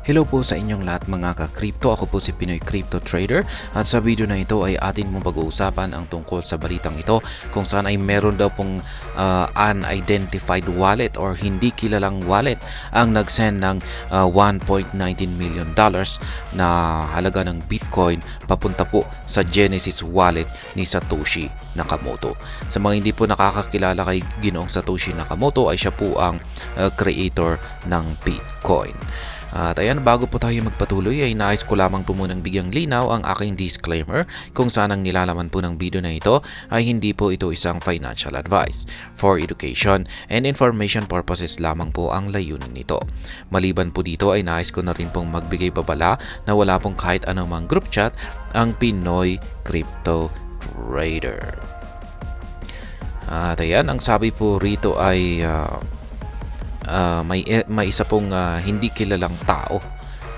Hello po sa inyong lahat mga ka-crypto. Ako po si Pinoy Crypto Trader at sa video na ito ay atin mong pag-uusapan ang tungkol sa balitang ito kung saan ay meron daw pong unidentified wallet or hindi kilalang wallet ang nag-send ng $1.19 million na halaga ng Bitcoin papunta po sa Genesis wallet ni Satoshi Nakamoto. Sa mga hindi po nakakakilala kay Ginoong Satoshi Nakamoto ay siya po ang creator ng Bitcoin. At ayan, bago po tayo magpatuloy ay nais ko lamang po munang bigyang linaw ang aking disclaimer kung saan ang nilalaman po ng video na ito ay hindi po ito isang financial advice. For education and information purposes lamang po ang layunin nito. Maliban po dito ay nais ko na rin pong magbigay babala na wala pong kahit anumang group chat ang Pinoy Crypto Trader. At ayan, ang sabi po rito ay may isa pong hindi kilalang tao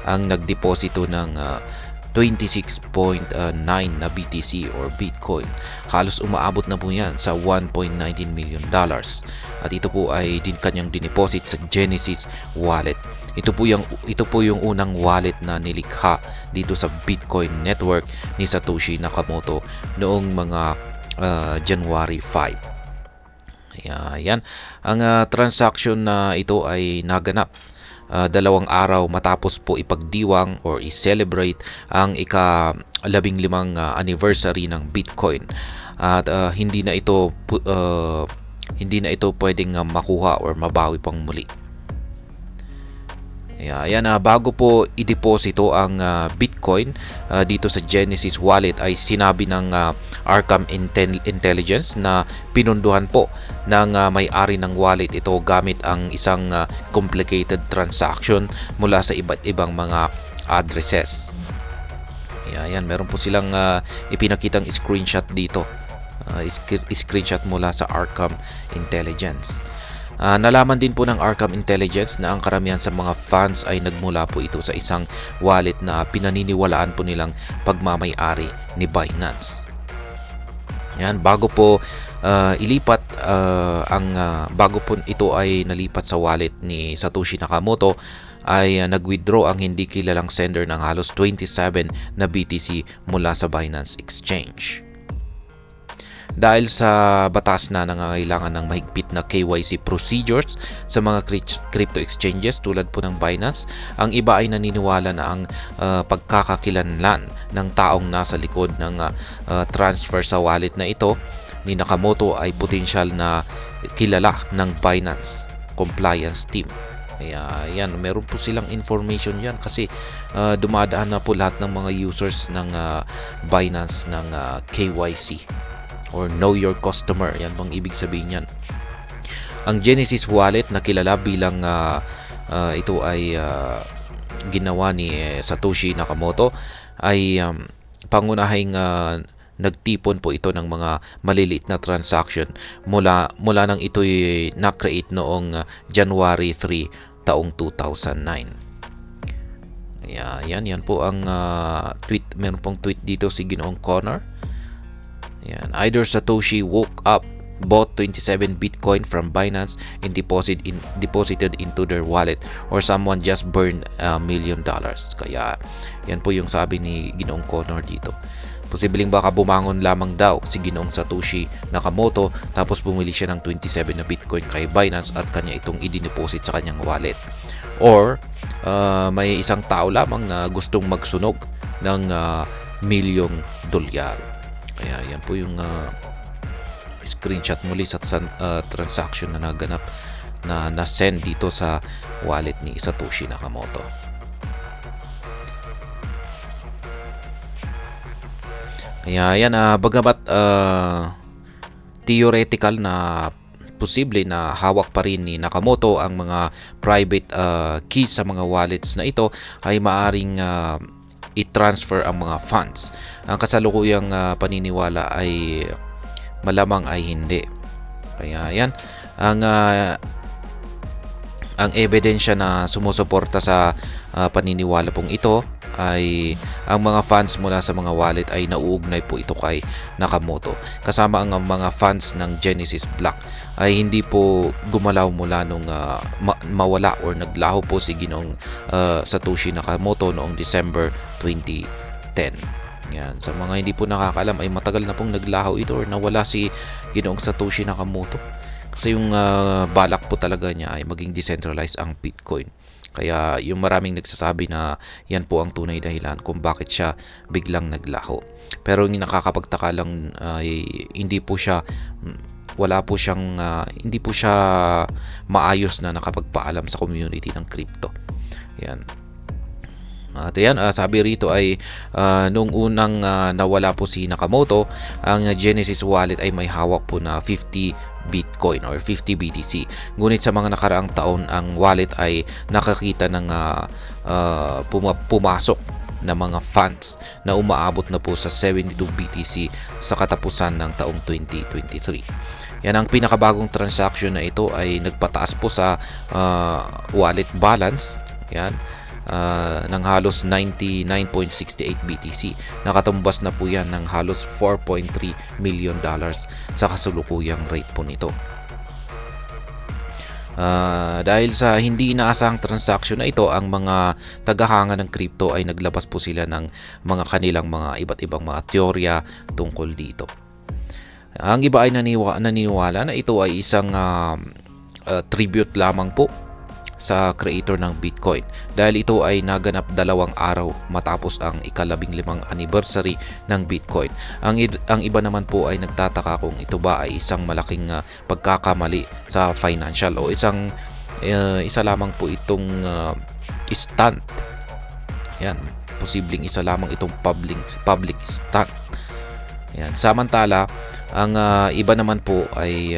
ang nagdeposito ng 26.9 na BTC or Bitcoin. Halos umaabot na po yan sa $1.19 million. At ito po ay kanyang dineposit sa Genesis wallet. Ito po yung unang wallet na nilikha dito sa Bitcoin network ni Satoshi Nakamoto noong mga January 5. Ayan. Ang transaction na ito ay naganap 2 araw matapos po ipagdiwang or i-celebrate ang ika-15 anniversary ng Bitcoin. At hindi na ito pwedeng makuha or mabawi pang muli. Ayan, bago po i-deposito ang Bitcoin dito sa Genesis wallet ay sinabi ng Arkham Intelligence na pinunduhan po ng may-ari ng wallet ito gamit ang isang complicated transaction mula sa iba't ibang mga addresses. Ayan, meron po silang ipinakitang screenshot dito. Screenshot mula sa Arkham Intelligence. Nalaman din po ng Arkham Intelligence na ang karamihan sa mga funds ay nagmula po ito sa isang wallet na pinaniniwalaan po nilang pagmamay-ari ni Binance. Yan, bago po bago po ito ay nalipat sa wallet ni Satoshi Nakamoto ay nag-withdraw ang hindi kilalang sender ng halos 27 na BTC mula sa Binance Exchange. Dahil sa batas na nangangailangan ng mahigpit na KYC procedures sa mga crypto exchanges tulad po ng Binance, ang iba ay naniniwala na ang pagkakakilanlan ng taong nasa likod ng transfer sa wallet na ito ni Nakamoto ay potensyal na kilala ng Binance compliance team. Kaya yan, meron po silang information yan kasi dumadaan na po lahat ng mga users ng Binance ng KYC. Or know your customer. Yan bang ibig sabihin yan. Ang Genesis wallet na kilala bilang ito ay ginawa ni Satoshi Nakamoto ay pangunahing nagtipon po ito ng mga maliliit na transaction mula nang ito'y na-create noong January 3 taong 2009. Yan po ang tweet. Meron pong tweet dito si Ginoong Connor. Yan. Either Satoshi woke up, bought 27 Bitcoin from Binance and deposited into their wallet, or someone just burned $1 million. Kaya yan po yung sabi ni Ginoong Connor dito. Posibleng baka bumangon lamang daw si Ginoong Satoshi Nakamoto tapos bumili siya ng 27 na Bitcoin kay Binance at kanya itong i-deposit sa kanyang wallet. Or may isang tao lamang na gustong magsunog ng $1,000,000. Kaya yan po yung screenshot muli sa transaction na naganap na na-send dito sa wallet ni Satoshi Nakamoto. Kaya yan, bagamat theoretical na posible na hawak pa rin ni Nakamoto ang mga private keys sa mga wallets na ito, ay maaring i-transfer ang mga funds. Ang kasalukuyang paniniwala ay malamang ay hindi. Kaya yan, ang ebidensya na sumusuporta sa paniniwala pong ito ay ang mga funds mula sa mga wallet ay nauugnay po ito kay Nakamoto. Kasama ang mga funds ng Genesis Block ay hindi po gumalaw mula nung mawala or naglaho po si Ginoong Satoshi Nakamoto noong December 2010. Yan. Sa mga hindi po nakakaalam ay matagal na pong naglaho ito or nawala si Ginoong Satoshi Nakamoto. Kasi yung balak po talaga niya ay maging decentralized ang Bitcoin. Kaya yung maraming nagsasabi na yan po ang tunay dahilan kung bakit siya biglang naglaho. Pero yung nakakapagtaka lang ay hindi po siya hindi po siya maayos na nakapagpaalam sa community ng crypto. Yan. At yan, sabi rito ay nung unang nawala po si Nakamoto, ang Genesis wallet ay may hawak po na 50 Bitcoin or 50 BTC. Ngunit sa mga nakaraang taon, ang wallet ay nakakita ng pumasok na mga funds na umaabot na po sa 72 BTC sa katapusan ng taong 2023. Yan, ang pinakabagong transaction na ito ay nagpataas po sa wallet balance. Yan. Ng halos 99.68 BTC. Nakatumbas na po yan ng halos $4.3 million sa kasulukuyang rate po nito. Dahil sa hindi inaasahang transaction na ito, ang mga tagahanga ng crypto ay naglabas po sila ng mga kanilang mga iba't ibang mga teorya tungkol dito. Ang iba ay naniniwala na ito ay isang tribute lamang po sa creator ng Bitcoin dahil ito ay naganap 2 araw matapos ang ika-15 anniversary ng Bitcoin. Ang iba naman po ay nagtataka kung ito ba ay isang malaking pagkakamali sa financial o isa lamang po itong stunt. Yan, posibleng isa lamang itong public stunt. Yan. Samantala, ang iba naman po ay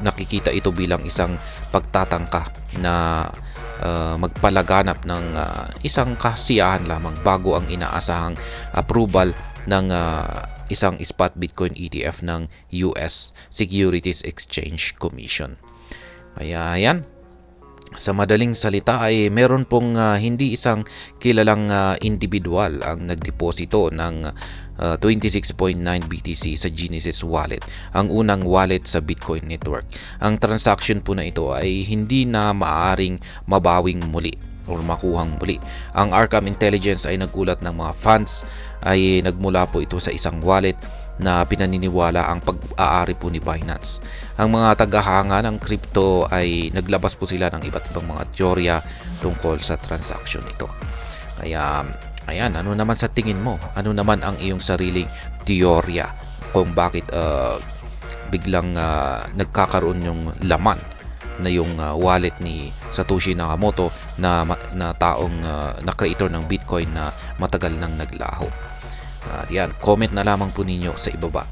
nakikita ito bilang isang pagtatangka na magpalaganap ng isang kasiyahan lamang bago ang inaasahang approval ng isang spot Bitcoin ETF ng US Securities Exchange Commission. Kaya yan, sa madaling salita ay meron pong hindi isang kilalang individual ang nagdeposito ng 26.9 BTC sa Genesis wallet, ang unang wallet sa Bitcoin network. Ang transaction po na ito ay hindi na maaaring mabawing muli or makuhang muli. Ang Arkham Intelligence ay nagulat ng mga funds ay nagmula po ito sa isang wallet na pinaniniwala ang pag-aari po ni Binance. Ang mga tagahanga ng crypto ay naglabas po sila ng iba't ibang mga teorya tungkol sa transaction ito. Kaya ayan, ano naman sa tingin mo? Ano naman ang iyong sariling teorya kung bakit biglang nagkakaroon yung laman na yung wallet ni Satoshi Nakamoto na taong na creator ng Bitcoin na matagal nang naglaho? At yan, comment na lamang po ninyo sa ibaba.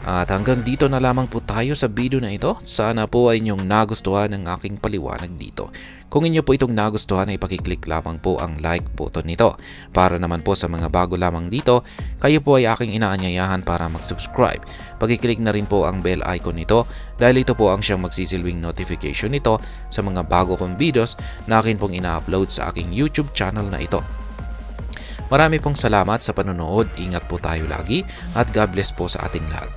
At hanggang dito na lamang po tayo sa video na ito. Sana po ay inyong nagustuhan ang aking paliwanag dito. Kung inyo po itong nagustuhan ay pakiclick lamang po ang like button nito. Para naman po sa mga bago lamang dito, kayo po ay aking inaanyayahan para mag-subscribe. Pakiclick na rin po ang bell icon nito dahil ito po ang siyang magsisilbing notification nito sa mga bago kong videos na akin pong ina-upload sa aking YouTube channel na ito. Marami pong salamat sa panonood, ingat po tayo lagi at God bless po sa ating lahat.